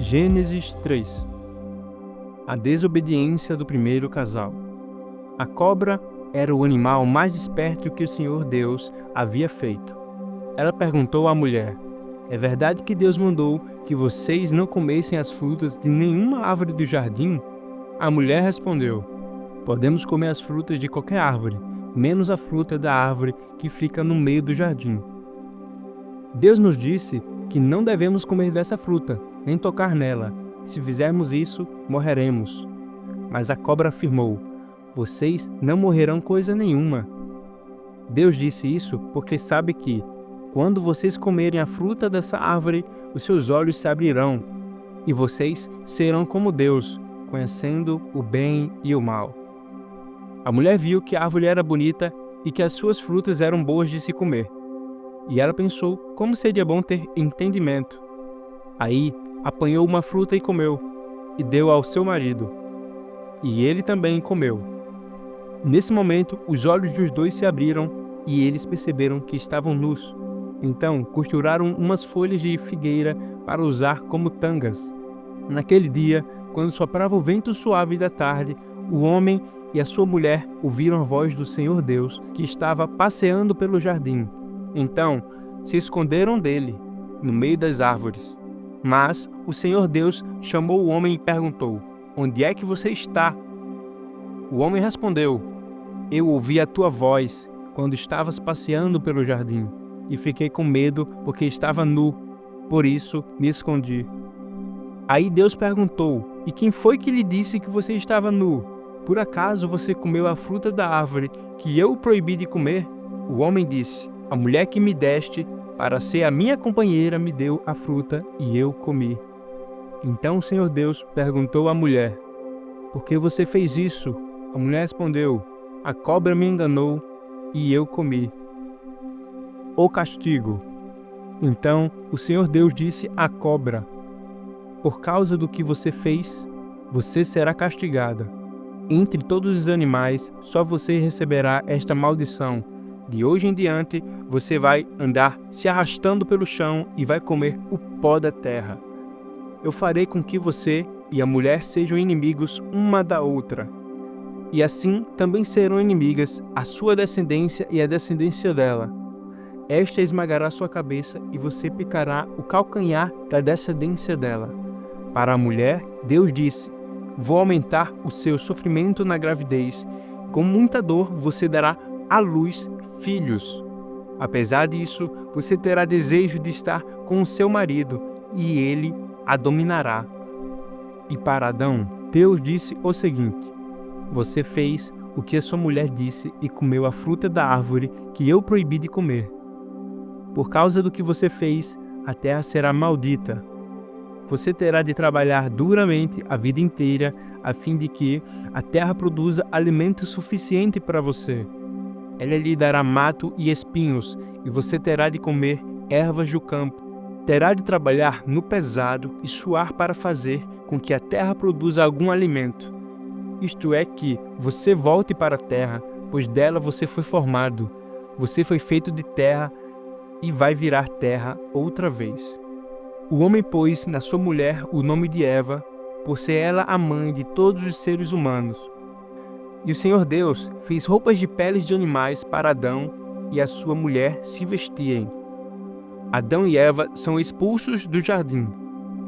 Gênesis 3. A desobediência do primeiro casal. A cobra era o animal mais esperto que o Senhor Deus havia feito. Ela perguntou à mulher: "É verdade que Deus mandou que vocês não comessem as frutas de nenhuma árvore do jardim?" A mulher respondeu: "Podemos comer as frutas de qualquer árvore, menos a fruta da árvore que fica no meio do jardim. Deus nos disse que não devemos comer dessa fruta, nem tocar nela. Se fizermos isso, morreremos." Mas a cobra afirmou: "Vocês não morrerão coisa nenhuma." Deus disse isso porque sabe que, quando vocês comerem a fruta dessa árvore, os seus olhos se abrirão, e vocês serão como Deus, conhecendo o bem e o mal. A mulher viu que a árvore era bonita e que as suas frutas eram boas de se comer. E ela pensou como seria bom ter entendimento. Aí apanhou uma fruta e comeu, e deu ao seu marido. E ele também comeu. Nesse momento, os olhos dos dois se abriram e eles perceberam que estavam nus. Então costuraram umas folhas de figueira para usar como tangas. Naquele dia, quando soprava o vento suave da tarde, o homem e a sua mulher ouviram a voz do Senhor Deus, que estava passeando pelo jardim. Então se esconderam dele, no meio das árvores. Mas o Senhor Deus chamou o homem e perguntou: "Onde é que você está?" O homem respondeu: "Eu ouvi a tua voz quando estavas passeando pelo jardim, e fiquei com medo porque estava nu, por isso me escondi." Aí Deus perguntou: "E quem foi que lhe disse que você estava nu? Por acaso você comeu a fruta da árvore que eu proibi de comer?" O homem disse: "A mulher que me deste para ser a minha companheira me deu a fruta e eu comi." Então o Senhor Deus perguntou à mulher: "Por que você fez isso?" A mulher respondeu: "A cobra me enganou e eu comi." O castigo. Então o Senhor Deus disse à cobra: "Por causa do que você fez, você será castigada. Entre todos os animais, só você receberá esta maldição. De hoje em diante, você vai andar se arrastando pelo chão e vai comer o pó da terra. Eu farei com que você e a mulher sejam inimigos uma da outra. E assim também serão inimigas a sua descendência e a descendência dela. Esta esmagará sua cabeça e você picará o calcanhar da descendência dela." Para a mulher, Deus disse: "Vou aumentar o seu sofrimento na gravidez. Com muita dor você dará à luz filhos. Apesar disso, você terá desejo de estar com o seu marido, e ele a dominará." E para Adão, Deus disse o seguinte: "Você fez o que a sua mulher disse e comeu a fruta da árvore que eu proibi de comer. Por causa do que você fez, a terra será maldita. Você terá de trabalhar duramente a vida inteira, a fim de que a terra produza alimento suficiente para você. Ela lhe dará mato e espinhos, e você terá de comer ervas do campo. Terá de trabalhar no pesado e suar para fazer com que a terra produza algum alimento. Isto é que você volte para a terra, pois dela você foi formado. Você foi feito de terra e vai virar terra outra vez." O homem pôs na sua mulher o nome de Eva, por ser ela a mãe de todos os seres humanos. E o Senhor Deus fez roupas de peles de animais para Adão e a sua mulher se vestirem. Adão e Eva são expulsos do jardim.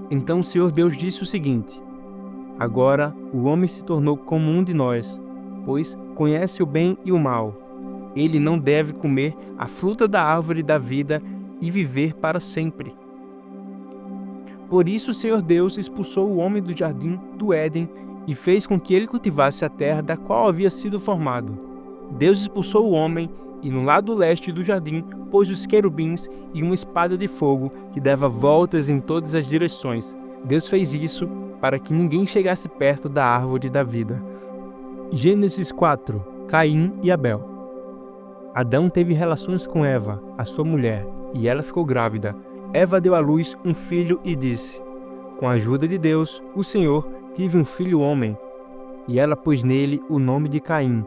Então o Senhor Deus disse o seguinte: "Agora o homem se tornou como um de nós, pois conhece o bem e o mal. Ele não deve comer a fruta da árvore da vida e viver para sempre." Por isso o Senhor Deus expulsou o homem do jardim do Éden e fez com que ele cultivasse a terra da qual havia sido formado. Deus expulsou o homem e no lado leste do jardim pôs os querubins e uma espada de fogo que dava voltas em todas as direções. Deus fez isso para que ninguém chegasse perto da árvore da vida. Gênesis 4. Caim e Abel. Adão teve relações com Eva, a sua mulher, e ela ficou grávida. Eva deu à luz um filho e disse: "Com a ajuda de Deus, o Senhor, tive um filho homem." E ela pôs nele o nome de Caim.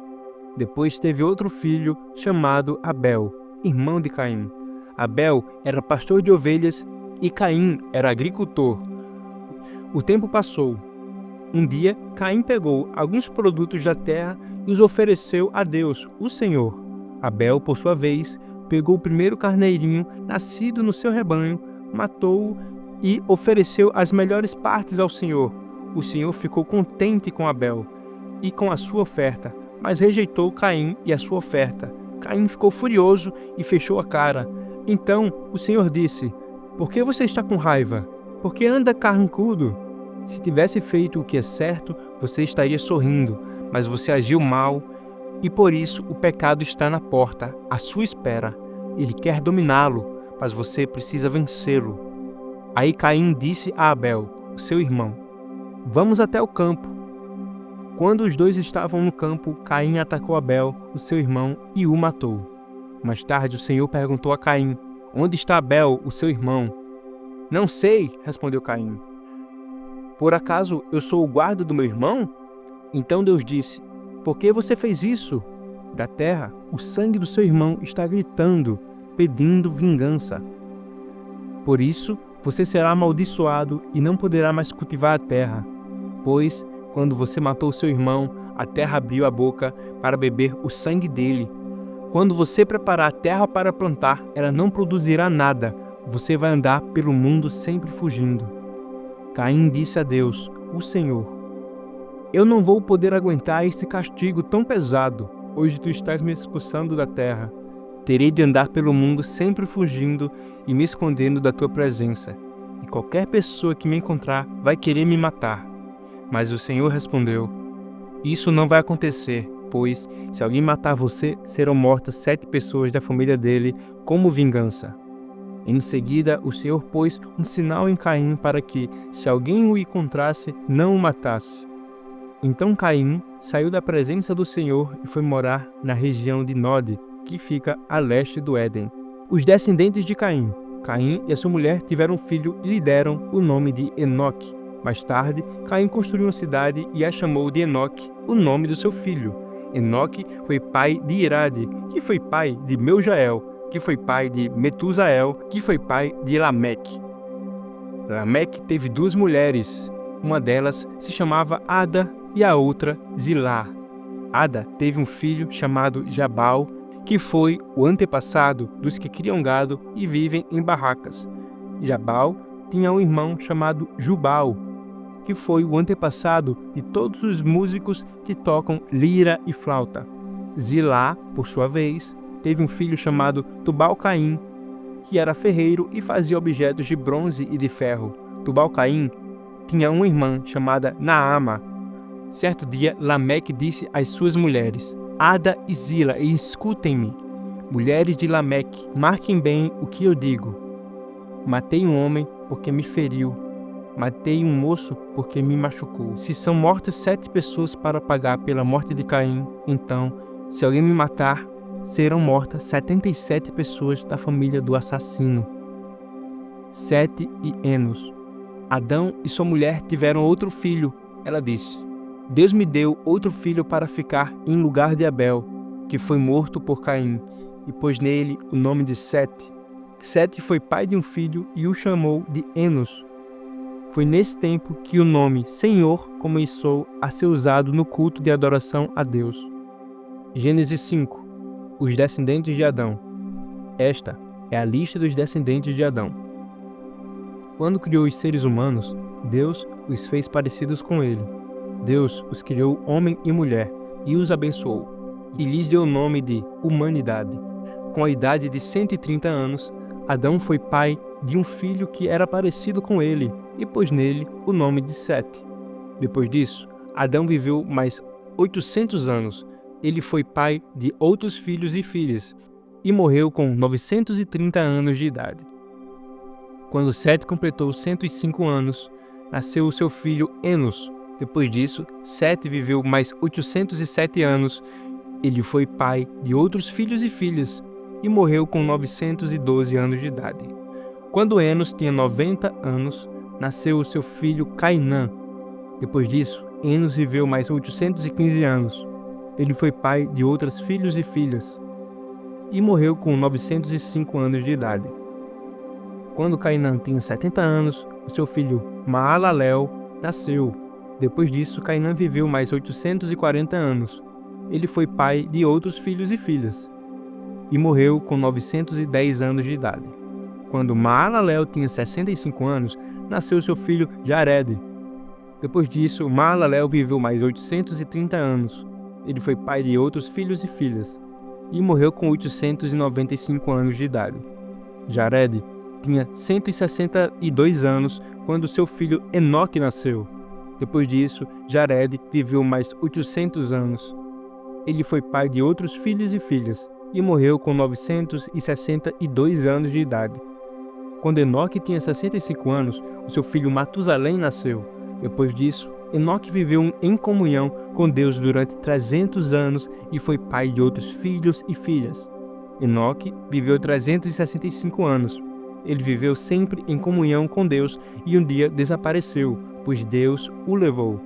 Depois teve outro filho chamado Abel, irmão de Caim. Abel era pastor de ovelhas e Caim era agricultor. O tempo passou. Um dia, Caim pegou alguns produtos da terra e os ofereceu a Deus, o Senhor. Abel, por sua vez, pegou o primeiro carneirinho nascido no seu rebanho, matou-o e ofereceu as melhores partes ao Senhor. O Senhor ficou contente com Abel e com a sua oferta, mas rejeitou Caim e a sua oferta. Caim ficou furioso e fechou a cara. Então o Senhor disse: "Por que você está com raiva? Por que anda carrancudo? Se tivesse feito o que é certo, você estaria sorrindo, mas você agiu mal, e por isso o pecado está na porta, à sua espera. Ele quer dominá-lo, mas você precisa vencê-lo." Aí Caim disse a Abel, seu irmão: "Vamos até o campo." Quando os dois estavam no campo, Caim atacou Abel, o seu irmão, e o matou. Mais tarde o Senhor perguntou a Caim: "Onde está Abel, o seu irmão?" "Não sei", respondeu Caim. "Por acaso eu sou o guarda do meu irmão?" Então Deus disse: "Por que você fez isso? Da terra, o sangue do seu irmão está gritando, pedindo vingança. Por isso, você será amaldiçoado e não poderá mais cultivar a terra. Pois, quando você matou seu irmão, a terra abriu a boca para beber o sangue dele. Quando você preparar a terra para plantar, ela não produzirá nada. Você vai andar pelo mundo sempre fugindo." Caim disse a Deus, o Senhor: "Eu não vou poder aguentar esse castigo tão pesado. Hoje tu estás me expulsando da terra. Terei de andar pelo mundo sempre fugindo e me escondendo da tua presença. E qualquer pessoa que me encontrar vai querer me matar." Mas o Senhor respondeu: "Isso não vai acontecer, pois, se alguém matar você, serão mortas 7 pessoas da família dele como vingança." Em seguida, o Senhor pôs um sinal em Caim para que, se alguém o encontrasse, não o matasse. Então Caim saiu da presença do Senhor e foi morar na região de Nod, que fica a leste do Éden. Os descendentes de Caim. Caim e a sua mulher tiveram um filho e lhe deram o nome de Enoque. Mais tarde, Caim construiu uma cidade e a chamou de Enoque, o nome do seu filho. Enoque foi pai de Irade, que foi pai de Meujael, que foi pai de Metusael, que foi pai de Lameque. Lameque teve 2 mulheres. Uma delas se chamava Ada e a outra Zilá. Ada teve um filho chamado Jabal, que foi o antepassado dos que criam gado e vivem em barracas. Jabal tinha um irmão chamado Jubal, que foi o antepassado de todos os músicos que tocam lira e flauta. Zilá, por sua vez, teve um filho chamado Tubal-Caim, que era ferreiro e fazia objetos de bronze e de ferro. Tubal-Caim tinha uma irmã chamada Naama. Certo dia, Lameque disse às suas mulheres: "Ada e Zila, escutem-me. Mulheres de Lameque, marquem bem o que eu digo. Matei um homem porque me feriu. Matei um moço porque me machucou. Se são mortas 7 pessoas para pagar pela morte de Caim, então, se alguém me matar, serão mortas 77 pessoas da família do assassino." Sete e Enos. Adão e sua mulher tiveram outro filho. Ela disse: "Deus me deu outro filho para ficar em lugar de Abel, que foi morto por Caim, e pôs nele o nome de Sete. Sete foi pai de um filho e o chamou de Enos. Foi nesse tempo que o nome Senhor começou a ser usado no culto de adoração a Deus." Gênesis 5. Os descendentes de Adão. Esta é a lista dos descendentes de Adão. Quando criou os seres humanos, Deus os fez parecidos com ele. Deus os criou homem e mulher e os abençoou, e lhes deu o nome de humanidade. Com a idade de 130 anos, Adão foi pai de um filho que era parecido com ele e pôs nele o nome de Sete. Depois disso, Adão viveu mais 800 anos. Ele foi pai de outros filhos e filhas e morreu com 930 anos de idade. Quando Sete completou 105 anos, nasceu o seu filho Enos. Depois disso, Sete viveu mais 807 anos. Ele foi pai de outros filhos e filhas e morreu com 912 anos de idade. Quando Enos tinha 90 anos, nasceu o seu filho Cainã. Depois disso, Enos viveu mais 815 anos. Ele foi pai de outros filhos e filhas e morreu com 905 anos de idade. Quando Cainã tinha 70 anos, o seu filho Maalalel nasceu. Depois disso, Cainã viveu mais 840 anos. Ele foi pai de outros filhos e filhas, e morreu com 910 anos de idade. Quando Maalalel tinha 65 anos, nasceu seu filho Jared. Depois disso, Maalalel viveu mais 830 anos. Ele foi pai de outros filhos e filhas, e morreu com 895 anos de idade. Jared tinha 162 anos quando seu filho Enoque nasceu. Depois disso, Jared viveu mais 800 anos. Ele foi pai de outros filhos e filhas, e morreu com 962 anos de idade. Quando Enoque tinha 65 anos, o seu filho Matusalém nasceu. Depois disso, Enoque viveu em comunhão com Deus durante 300 anos e foi pai de outros filhos e filhas. Enoque viveu 365 anos. Ele viveu sempre em comunhão com Deus e um dia desapareceu, pois Deus o levou.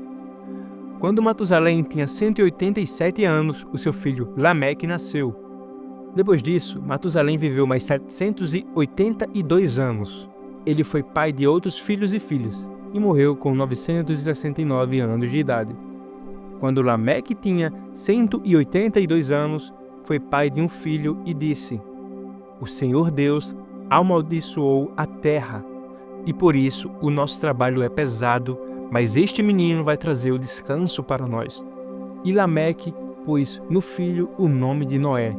Quando Matusalém tinha 187 anos, o seu filho Lameque nasceu. Depois disso, Matusalém viveu mais 782 anos. Ele foi pai de outros filhos e filhas, e morreu com 969 anos de idade. Quando Lameque tinha 182 anos, foi pai de um filho e disse: O Senhor Deus amaldiçoou a terra, e por isso o nosso trabalho é pesado, mas este menino vai trazer o descanso para nós. E Lameque pôs no filho o nome de Noé.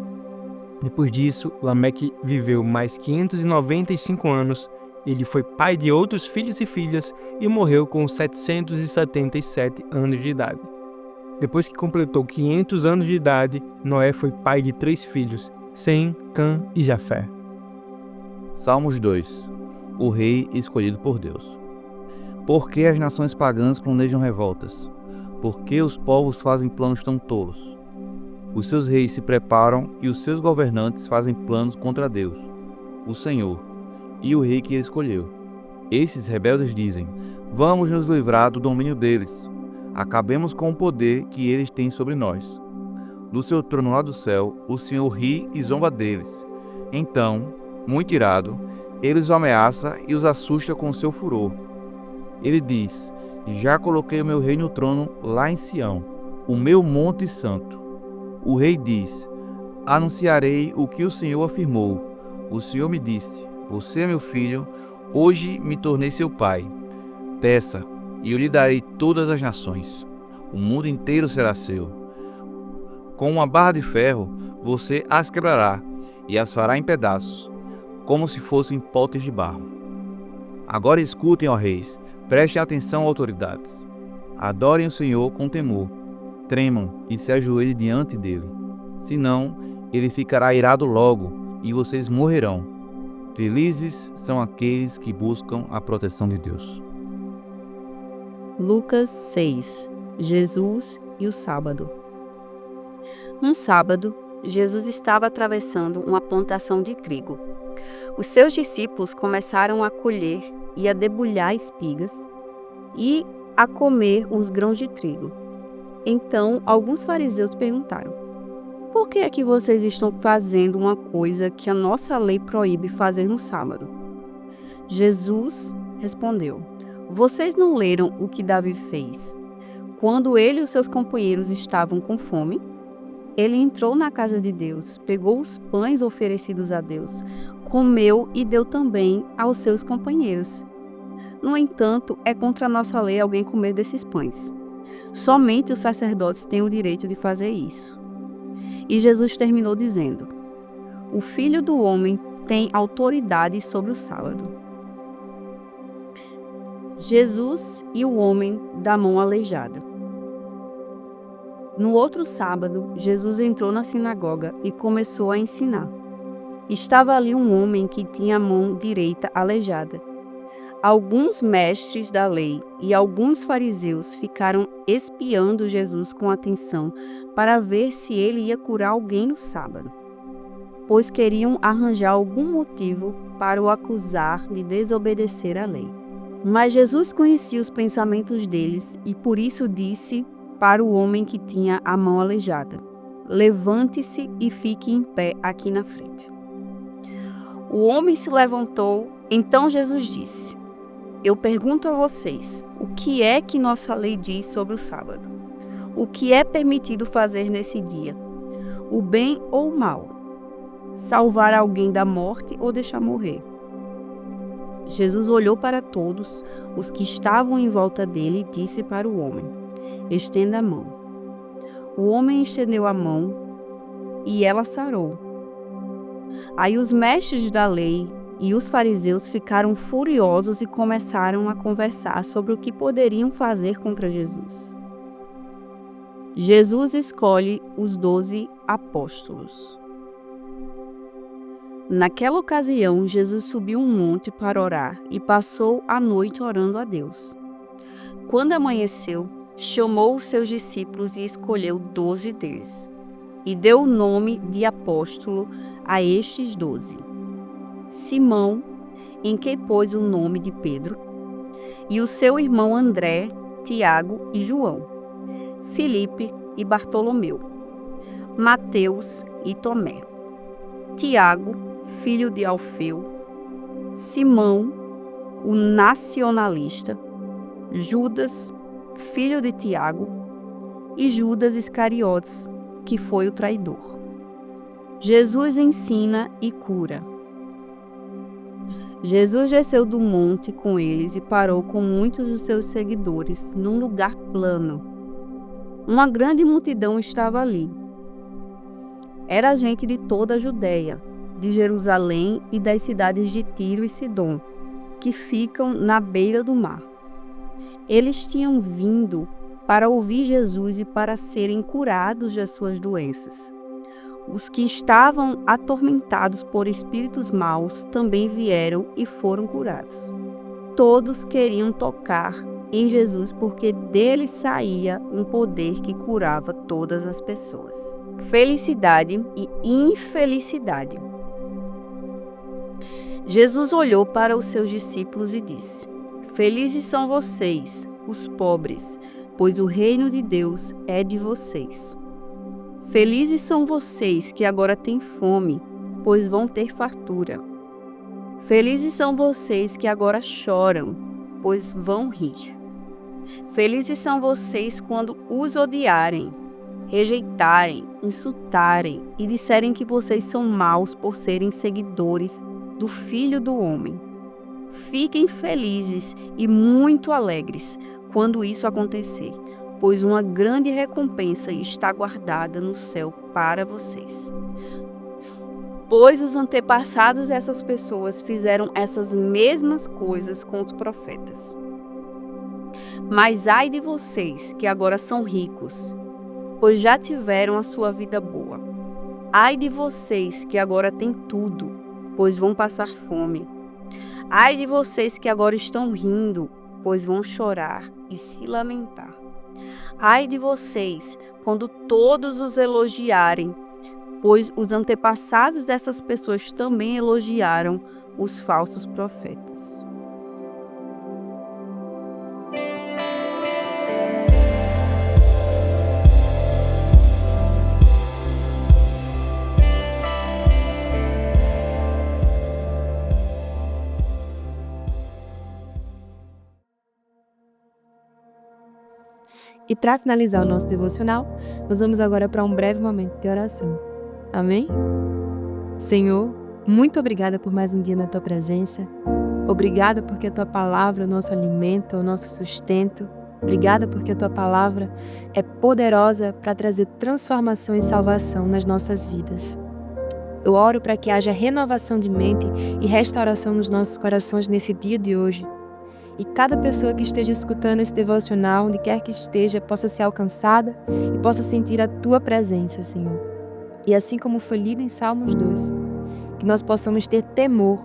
Depois disso, Lameque viveu mais 595 anos. Ele foi pai de outros filhos e filhas e morreu com 777 anos de idade. Depois que completou 500 anos de idade, Noé foi pai de 3 filhos, Sem, Cã e Jafé. Salmos 2. O rei escolhido por Deus. Por que as nações pagãs planejam revoltas? Por que os povos fazem planos tão tolos? Os seus reis se preparam e os seus governantes fazem planos contra Deus, o Senhor, e o rei que ele escolheu. Esses rebeldes dizem: Vamos nos livrar do domínio deles. Acabemos com o poder que eles têm sobre nós. Do seu trono lá do céu, o Senhor ri e zomba deles. Então, muito irado, ele os ameaça e os assusta com seu furor. Ele diz: Já coloquei o meu rei no trono lá em Sião, o meu monte santo. O rei diz: Anunciarei o que o Senhor afirmou. O Senhor me disse: Você é meu filho, hoje me tornei seu pai. Peça, e eu lhe darei todas as nações. O mundo inteiro será seu. Com uma barra de ferro, você as quebrará e as fará em pedaços, como se fossem potes de barro. Agora escutem, ó reis, prestem atenção, autoridades. Adorem o Senhor com temor. Tremam e se ajoelhem diante dele. Senão, ele ficará irado logo e vocês morrerão. Felizes são aqueles que buscam a proteção de Deus. Lucas 6. Jesus e o sábado. Um sábado, Jesus estava atravessando uma plantação de trigo. Os seus discípulos começaram a colher e a debulhar espigas e a comer os grãos de trigo. Então, alguns fariseus perguntaram: Por que é que vocês estão fazendo uma coisa que a nossa lei proíbe fazer no sábado? Jesus respondeu: Vocês não leram o que Davi fez? Quando ele e os seus companheiros estavam com fome, ele entrou na casa de Deus, pegou os pães oferecidos a Deus, comeu e deu também aos seus companheiros. No entanto, é contra a nossa lei alguém comer desses pães. Somente os sacerdotes têm o direito de fazer isso. E Jesus terminou dizendo: O Filho do Homem tem autoridade sobre o sábado. Jesus e o homem da mão aleijada. No outro sábado, Jesus entrou na sinagoga e começou a ensinar. Estava ali um homem que tinha a mão direita aleijada. Alguns mestres da lei e alguns fariseus ficaram espiando Jesus com atenção para ver se ele ia curar alguém no sábado, pois queriam arranjar algum motivo para o acusar de desobedecer à lei. Mas Jesus conhecia os pensamentos deles e por isso disse para o homem que tinha a mão aleijada: Levante-se e fique em pé aqui na frente. O homem se levantou, então Jesus disse: eu pergunto a vocês, o que é que nossa lei diz sobre o sábado? O que é permitido fazer nesse dia? O bem ou o mal? Salvar alguém da morte ou deixar morrer? Jesus olhou para todos os que estavam em volta dele e disse para o homem: estenda a mão. O homem estendeu a mão e ela sarou. Aí os mestres da lei e os fariseus ficaram furiosos e começaram a conversar sobre o que poderiam fazer contra Jesus. Jesus escolhe os 12 apóstolos. Naquela ocasião, Jesus subiu um monte para orar e passou a noite orando a Deus. Quando amanheceu, chamou os seus discípulos e escolheu 12 deles, e deu o nome de apóstolo a estes 12. Simão, em quem pôs o nome de Pedro, e o seu irmão André, Tiago e João, Filipe e Bartolomeu, Mateus e Tomé, Tiago, filho de Alfeu, Simão, o nacionalista, Judas, filho de Tiago, e Judas Iscariotes, que foi o traidor. Jesus ensina e cura. Jesus desceu do monte com eles e parou com muitos dos seus seguidores num lugar plano. Uma grande multidão estava ali. Era gente de toda a Judéia, de Jerusalém e das cidades de Tiro e Sidom, que ficam na beira do mar. Eles tinham vindo para ouvir Jesus e para serem curados das suas doenças. Os que estavam atormentados por espíritos maus também vieram e foram curados. Todos queriam tocar em Jesus porque dele saía um poder que curava todas as pessoas. Felicidade e infelicidade. Jesus olhou para os seus discípulos e disse: felizes são vocês, os pobres, pois o reino de Deus é de vocês. Felizes são vocês que agora têm fome, pois vão ter fartura. Felizes são vocês que agora choram, pois vão rir. Felizes são vocês quando os odiarem, rejeitarem, insultarem e disserem que vocês são maus por serem seguidores do Filho do Homem. Fiquem felizes e muito alegres quando isso acontecer, pois uma grande recompensa está guardada no céu para vocês. Pois os antepassados dessas pessoas fizeram essas mesmas coisas com os profetas. Mas ai de vocês que agora são ricos, pois já tiveram a sua vida boa. Ai de vocês que agora têm tudo, pois vão passar fome. Ai de vocês que agora estão rindo, pois vão chorar e se lamentar. Ai de vocês quando todos os elogiarem, pois os antepassados dessas pessoas também elogiaram os falsos profetas. E para finalizar o nosso devocional, nós vamos agora para um breve momento de oração. Amém? Senhor, muito obrigada por mais um dia na Tua presença. Obrigada porque a Tua palavra é o nosso alimento, é o nosso sustento. Obrigada porque a Tua palavra é poderosa para trazer transformação e salvação nas nossas vidas. Eu oro para que haja renovação de mente e restauração nos nossos corações nesse dia de hoje. E cada pessoa que esteja escutando esse devocional, onde quer que esteja, possa ser alcançada e possa sentir a Tua presença, Senhor. E assim como foi lido em Salmos 2, que nós possamos ter temor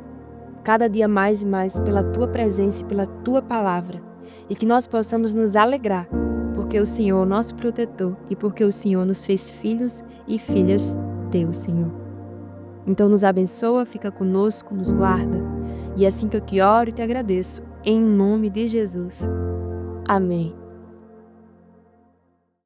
cada dia mais e mais pela Tua presença e pela Tua palavra. E que nós possamos nos alegrar, porque o Senhor é o nosso protetor e porque o Senhor nos fez filhos e filhas Teus, Senhor. Então nos abençoa, fica conosco, nos guarda. E é assim que eu te oro e te agradeço. Em nome de Jesus. Amém.